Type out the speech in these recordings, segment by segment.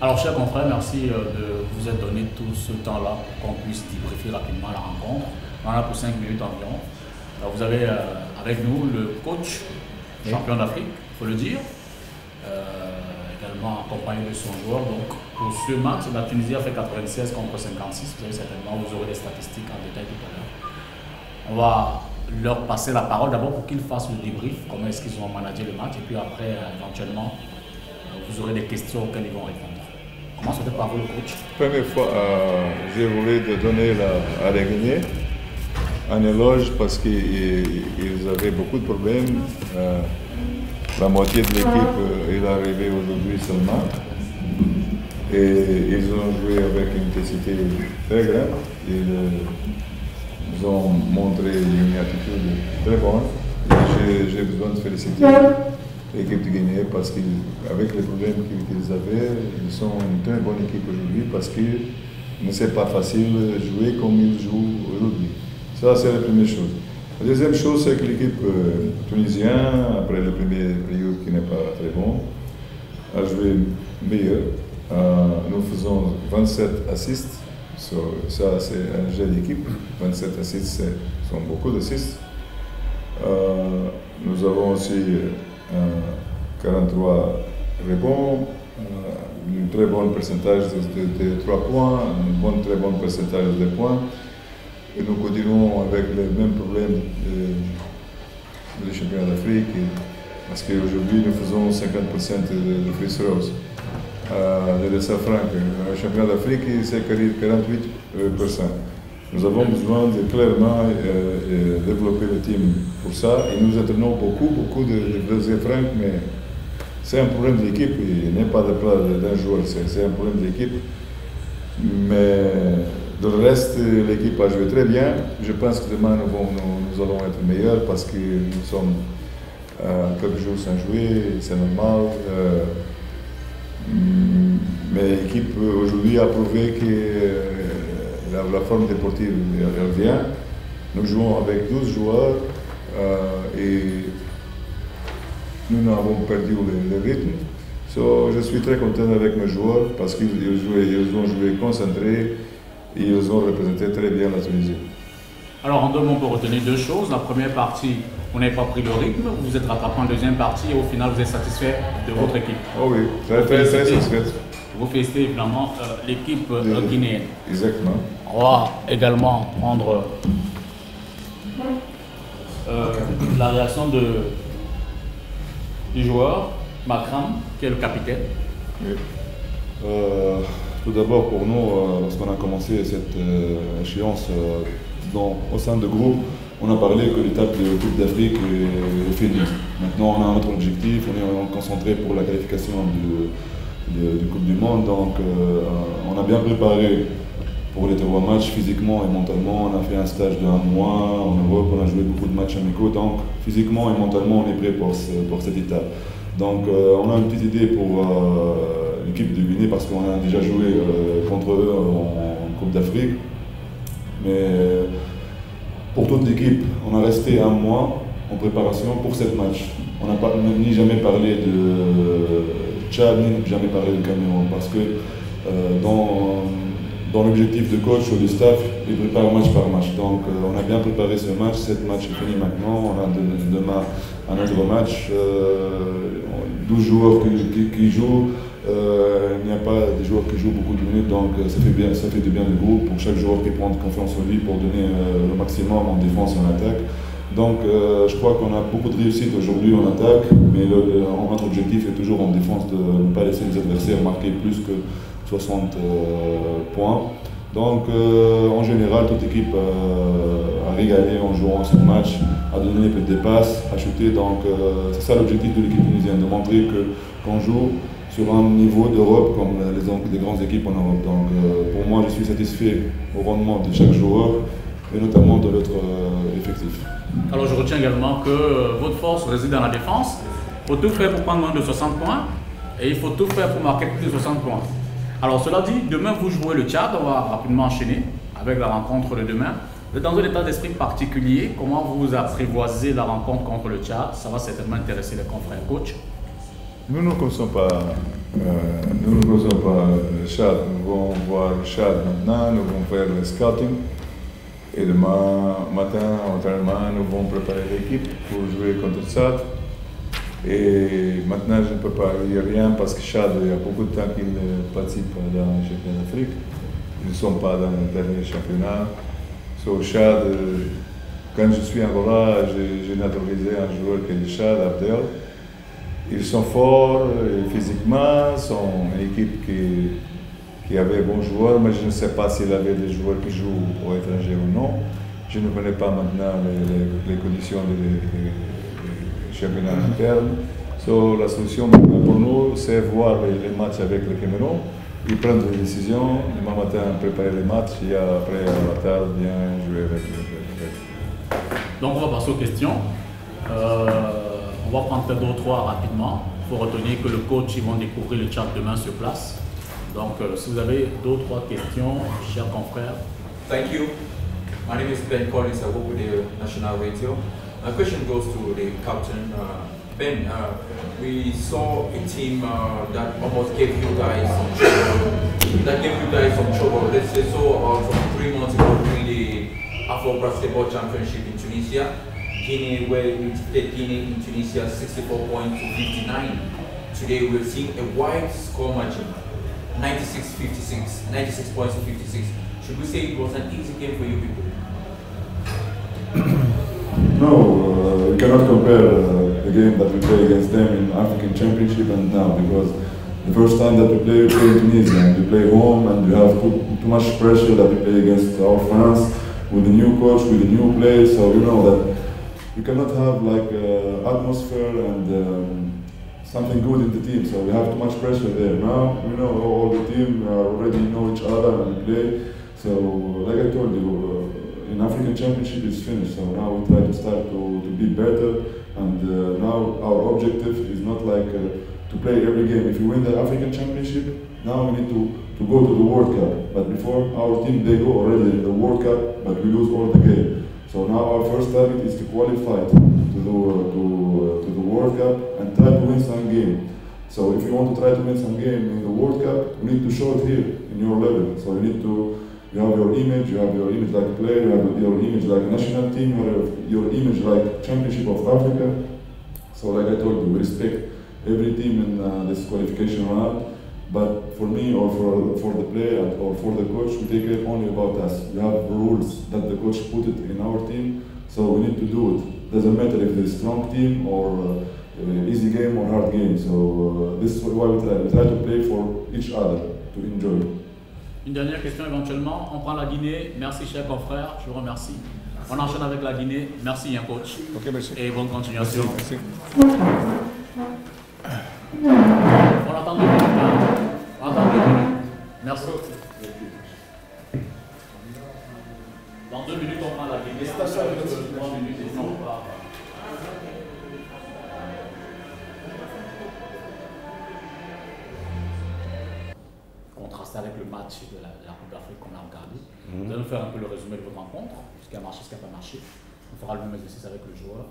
Alors, chers confrères, merci de vous être donné tout ce temps-là pour qu'on puisse débriefer rapidement la rencontre. On en a pour 5 minutes environ. Alors, vous avez avec nous le coach champion d'Afrique, il faut le dire, également accompagné de son joueur. Donc, pour ce match, la Tunisie a fait 96 contre 56. Vous avez certainement, vous aurez les statistiques en détail tout à l'heure. On va leur passer la parole d'abord pour qu'ils fassent le débrief, comment est-ce qu'ils ont managé le match, et puis après, éventuellement, vous aurez des questions auxquelles ils vont répondre. Commence peut-être par vous, le coach. Première fois, j'ai voulu te donner à gagner un éloge parce qu'ils avaient beaucoup de problèmes. La moitié de l'équipe est arrivée aujourd'hui seulement. Et ils ont joué avec une intensité très grande. Ils ont montré une attitude très bonne. J'ai besoin de féliciter l'équipe de Guinée parce qu'avec les problèmes qu'ils avaient, ils sont une très bonne équipe aujourd'hui parce que ce n'est pas facile de jouer comme ils jouent aujourd'hui. Ça, c'est la première chose. La deuxième chose, c'est que l'équipe tunisienne, après le premier période qui n'est pas très bon, a joué meilleur. Nous faisons 27 assists. Ça, c'est un jeu d'équipe. 27 assists, ce sont beaucoup d'assists. Nous avons aussi 43 rebonds, un très bon pourcentage de 3 points, un très bon pourcentage de points. Et nous continuons avec le même problème du championnat d'Afrique, parce qu'aujourd'hui nous faisons 50% de free throws. De laisser franc, le championnat d'Afrique c'est 48%. Nous avons besoin de clairement développer le team pour ça et nous entraînons beaucoup de laisser franc, mais c'est un problème de l'équipe, il n'est pas d'un joueur, c'est un problème de l'équipe. Mais de le reste, l'équipe a joué très bien. Je pense que demain nous allons être meilleurs parce que nous sommes quelques jours sans jouer, c'est normal. Mais l'équipe aujourd'hui a prouvé que la forme sportive revient. Nous jouons avec 12 joueurs et nous n'avons perdu le rythme. Je suis très content avec mes joueurs parce qu'ils ont joué concentrés et ils ont représenté très bien la Tunisie. Alors en deux mots, on peut retenir deux choses. La première partie, vous n'avez pas pris le rythme, vous vous êtes rattrapé en deuxième partie et au final vous êtes satisfait de votre équipe. Oh oui, très satisfait. Vous félicitez évidemment l'équipe guinéenne. Exactement. On va également prendre la réaction du joueur, Makram, qui est le capitaine. Oui. Tout d'abord pour nous, lorsqu'on a commencé cette échéance au sein de groupe, on a parlé que l'étape de Coupe d'Afrique est finie. Maintenant on a un autre objectif, on est concentré pour la qualification du Coupe du Monde, donc on a bien préparé pour les 3 matchs physiquement et mentalement. On a fait un stage de 1 mois en Europe, on a joué beaucoup de matchs amicaux, donc physiquement et mentalement on est prêt pour cette étape. Donc on a une petite idée pour l'équipe de Guinée parce qu'on a déjà joué contre eux en Coupe d'Afrique. Mais pour toute l'équipe, on a resté 1 mois en préparation pour cette match. On n'a ni jamais parlé de Tchad, ni jamais parlé de Cameroun parce que dans l'objectif de coach ou du staff, il prépare match par match. Donc on a bien préparé ce match, cette match est fini maintenant, on a demain un autre match, 12 joueurs qui jouent, il n'y a pas des joueurs qui jouent beaucoup de minutes, donc ça fait du bien le groupe pour chaque joueur qui prend confiance en lui pour donner le maximum en défense et en attaque. Donc je crois qu'on a beaucoup de réussite aujourd'hui en attaque, mais notre objectif est toujours en défense de ne pas laisser les adversaires marquer plus que 60 points. Donc en général, toute équipe a régalé en jouant ce match, a donné des passes, a chuté. Donc c'est ça l'objectif de l'équipe tunisienne, de montrer qu'on joue sur un niveau d'Europe comme les grandes équipes en Europe. Donc pour moi, je suis satisfait au rendement de chaque joueur et notamment de notre effectif. Alors je retiens également que votre force réside dans la défense. Il faut tout faire pour prendre moins de 60 points et il faut tout faire pour marquer plus de 60 points. Alors cela dit, demain vous jouez le Tchad, on va rapidement enchaîner avec la rencontre de demain. Vous êtes dans un état d'esprit particulier, comment vous apprivoisez la rencontre contre le Tchad? Ça va certainement intéresser les confrères coach. Nous ne connaissons pas, Chad. Nous allons voir Chad maintenant, nous allons faire le scouting. Et demain matin, entraînement, nous allons préparer l'équipe pour jouer contre Chad. Et maintenant, je ne peux pas dire rien parce que Chad, il y a beaucoup de temps qu'il participe dans le championnat d'Afrique. Ils ne sont pas dans le dernier championnat. Sur Chad, quand je suis en Angola, j'ai naturalisé un joueur qui est de Chad, Abdel. Ils sont forts physiquement, sont une équipe qui avait bons joueurs, mais je ne sais pas s'il avait des joueurs qui jouent pour étrangers ou non. Je ne connais pas maintenant les conditions du championnat interne. So, la solution pour nous, c'est voir les matchs avec le Cameroun et prendre des décisions. Demain matin, préparer les matchs et après, à la table, bien jouer avec le. Donc, on va passer aux questions. On va prendre peut-être 2 ou 3 rapidement. Il faut retenir que le coach, ils vont découvrir le chat demain sur place. Donc, si vous avez 2 ou 3 questions, chers confrères. Thank you. My name is Ben Collins. I work with the National Radio. My question goes to the captain. Ben, we saw a team that almost gave you guys some trouble. Let's say so from 3 months ago during the Afro Basketball Championship in Tunisia. Guinea, where we played Guinea in Tunisia 64 points to 59. Today we're seeing a wide score margin, 96-56, 96 points to 56. Should we say it was an easy game for you people? No, we cannot compare the game that we play against them in African Championship and now, because the first time that we play in Tunisia and we play home and we have too much pressure that we play against our fans with the new coach, with the new players, so you know that we cannot have like atmosphere and something good in the team, so we have too much pressure there. Now we know all the team already know each other and we play, so like I told you, in African Championship is finished, so now we try to start to be better, and now our objective is not like to play every game. If we win the African Championship, now we need to go to the World Cup, but before our team, they go already in the World Cup, but we lose all the game. So now our first target is to qualify to the World Cup and try to win some game. So if you want to try to win some game in the World Cup, you need to show it here in your level. So you have your image like player, you have your image like national team, you have your image like Championship of Africa. So like I told you, we respect every team in this qualification round. But for me or for the player or for the coach, we take it only about us. We have rules that the coach put it in our team, so we need to do it. Doesn't matter if it's a strong team or easy game or hard game. So this is why we try. We try to play for each other, to enjoy. Une dernière question éventuellement. On prend la Guinée. Merci, cher confrère. Je vous remercie. On enchaîne avec la Guinée. Merci, coach. Ok, merci. Et bonne continuation. Merci. On attend 2 minutes. On attend 2 minutes. Merci. Dans 2 minutes, on prend la Guinée. 3 minutes et on part. Contrasté avec le match de la Coupe d'Afrique qu'on a regardé. Vous allez nous faire un peu le résumé de votre rencontre, ce qui a marché, ce qui n'a pas marché. On fera le même exercice avec le joueur.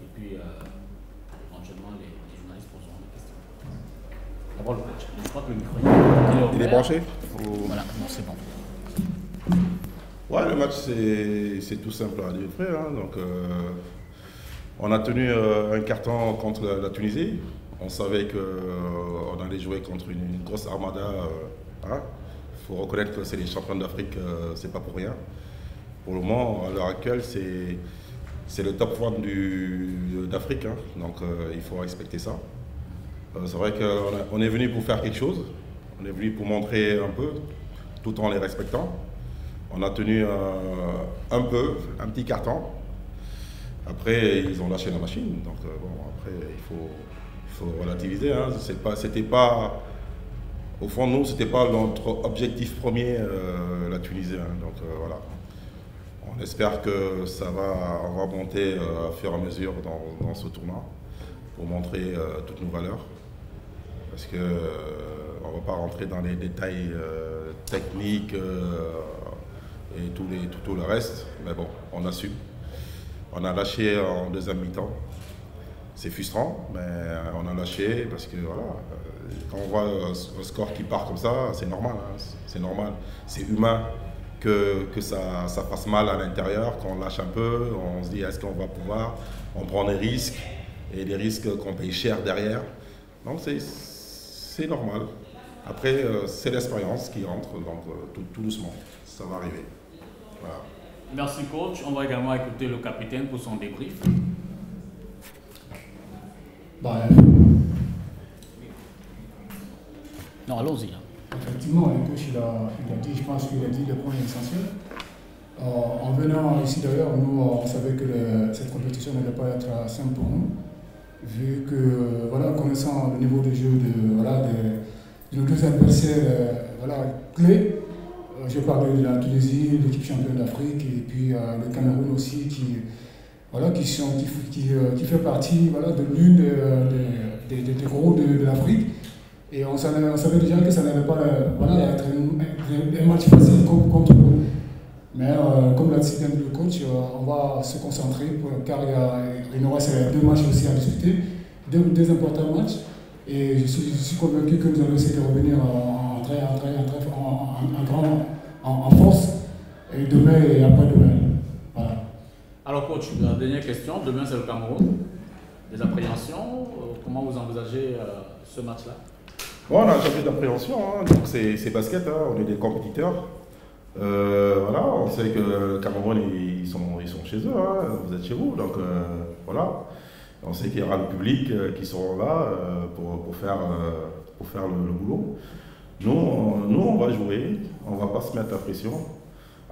Et puis, éventuellement, les journalistes poseront des questions. D'abord, le coach. Je crois que le micro il est branché Voilà, non, c'est bon. Ouais, le match, c'est tout simple à dire, frère. Hein. Donc, on a tenu un carton contre la Tunisie. On savait qu'on allait jouer contre une grosse armada. Faut reconnaître que c'est les champions d'Afrique, c'est pas pour rien. Pour le moment, à l'heure actuelle, c'est le top 1 d'Afrique. Hein. Donc, il faut respecter ça. C'est vrai qu'on est venu pour faire quelque chose. On est venu pour montrer un peu, tout en les respectant. On a tenu un petit carton. Après, ils ont lâché la machine. Donc, après, il faut relativiser. Hein. C'était pas, au fond, nous, c'était pas notre objectif premier, la Tunisie. Hein. Donc, voilà. On espère que ça va remonter à fur et à mesure dans ce tournoi pour montrer toutes nos valeurs. Parce qu'on ne va pas rentrer dans les détails techniques et tout le reste. Mais bon, on assume. On a lâché en deuxième mi-temps. C'est frustrant, mais on a lâché parce que voilà, quand on voit un score qui part comme ça, c'est normal. Hein, c'est normal. C'est humain que ça passe mal à l'intérieur, qu'on lâche un peu, on se dit est-ce qu'on va pouvoir, on prend des risques et des risques qu'on paye cher derrière. Donc c'est normal. Après, c'est l'expérience qui entre, donc tout doucement, ça va arriver. Voilà. Merci coach. On va également écouter le capitaine pour son débrief. Non, allons-y. Effectivement, le coach il a dit, je pense qu'il a dit le point essentiel. En venant ici d'ailleurs, nous on savait que cette compétition n'allait pas être simple pour nous, vu que voilà, connaissant le niveau de jeu de nos deux adversaires clés, je parle de la Tunisie, l'équipe championne d'Afrique, et puis le Cameroun aussi qui fait partie de l'une des gros de l'Afrique. Et on savait déjà que ça n'allait pas être un match facile contre eux. Mais comme l'a dit le coach, on va se concentrer car il nous reste 2 matchs aussi à discuter, deux importants matchs. Et je suis convaincu que nous allons essayer de revenir en force, et demain et après-demain. Voilà. Alors coach, la dernière question, demain c'est le Cameroun. Des appréhensions, comment vous envisagez ce match-là? Bon, on a jamais d'appréhension, hein. Donc c'est basket, hein. On est des compétiteurs. Voilà, on sait que le Cameroun, ils sont chez eux, hein. Vous êtes chez vous, donc voilà. On sait qu'il y aura le public qui seront là pour faire le boulot. Nous, on va jouer, on ne va pas se mettre la pression.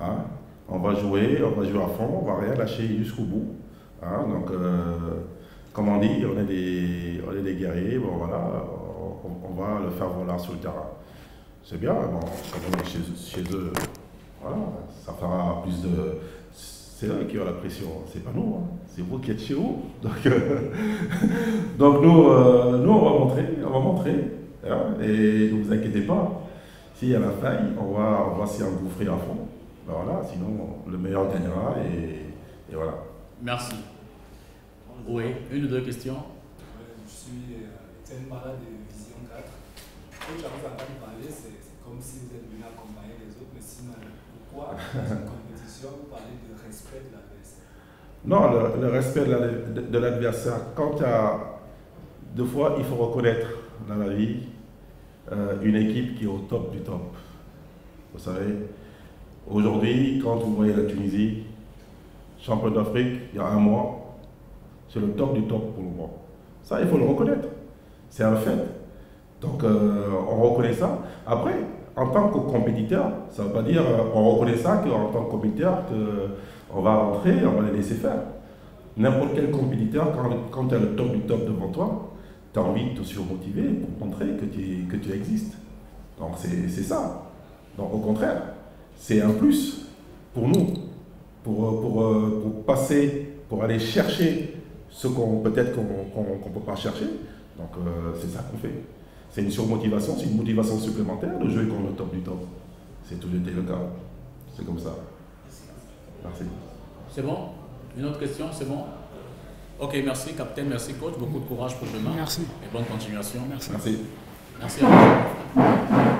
Hein. On va jouer à fond, on ne va rien lâcher jusqu'au bout. Hein. Donc, comme on dit, on est des guerriers, bon, voilà, on va le faire voler sur le terrain. C'est bien, bon, quand on est chez eux, voilà, ça fera plus de... C'est eux qui ont la pression, c'est pas nous, hein. C'est vous qui êtes chez vous. Donc nous, on va montrer, hein, et ne vous inquiétez pas, s'il y a la faille, on va s'y engouffrer à fond. Ben voilà, sinon le meilleur gagnera et voilà. Merci. Oui, une ou deux questions. Je suis Étienne Mara de Vision 4. Quand j'avais entendu parler, c'est comme si vous êtes venu accompagner les autres, mais sinon, pourquoi dans une compétition vous parlez de respect de l'adversaire? Non, le respect de l'adversaire, quand il y a... Deux fois, il faut reconnaître dans la vie une équipe qui est au top du top. Vous savez, aujourd'hui, quand vous voyez la Tunisie, champion d'Afrique, il y a un mois, c'est le top du top pour le moment. Ça, il faut le reconnaître. C'est un fait. Donc, on reconnaît ça. Après, en tant que compétiteur, ça ne veut pas dire on reconnaît ça qu'en tant que compétiteur, on va rentrer, on va les laisser faire. N'importe quel compétiteur, quand tu as le top du top devant toi, tu as envie de te surmotiver pour montrer que tu existes. Donc, c'est ça. Donc, au contraire, c'est un plus pour nous, pour passer, pour aller chercher ce qu'on peut-être qu'on ne peut pas chercher. Donc c'est ça qu'on fait. C'est une surmotivation, c'est une motivation supplémentaire de jouer contre le top du top. C'est toujours été le cas. C'est comme ça. Merci. C'est bon? Une autre question, c'est bon? Ok, merci capitaine, merci coach, beaucoup de courage pour demain. Merci. Et bonne continuation. Merci. Merci. Merci à vous.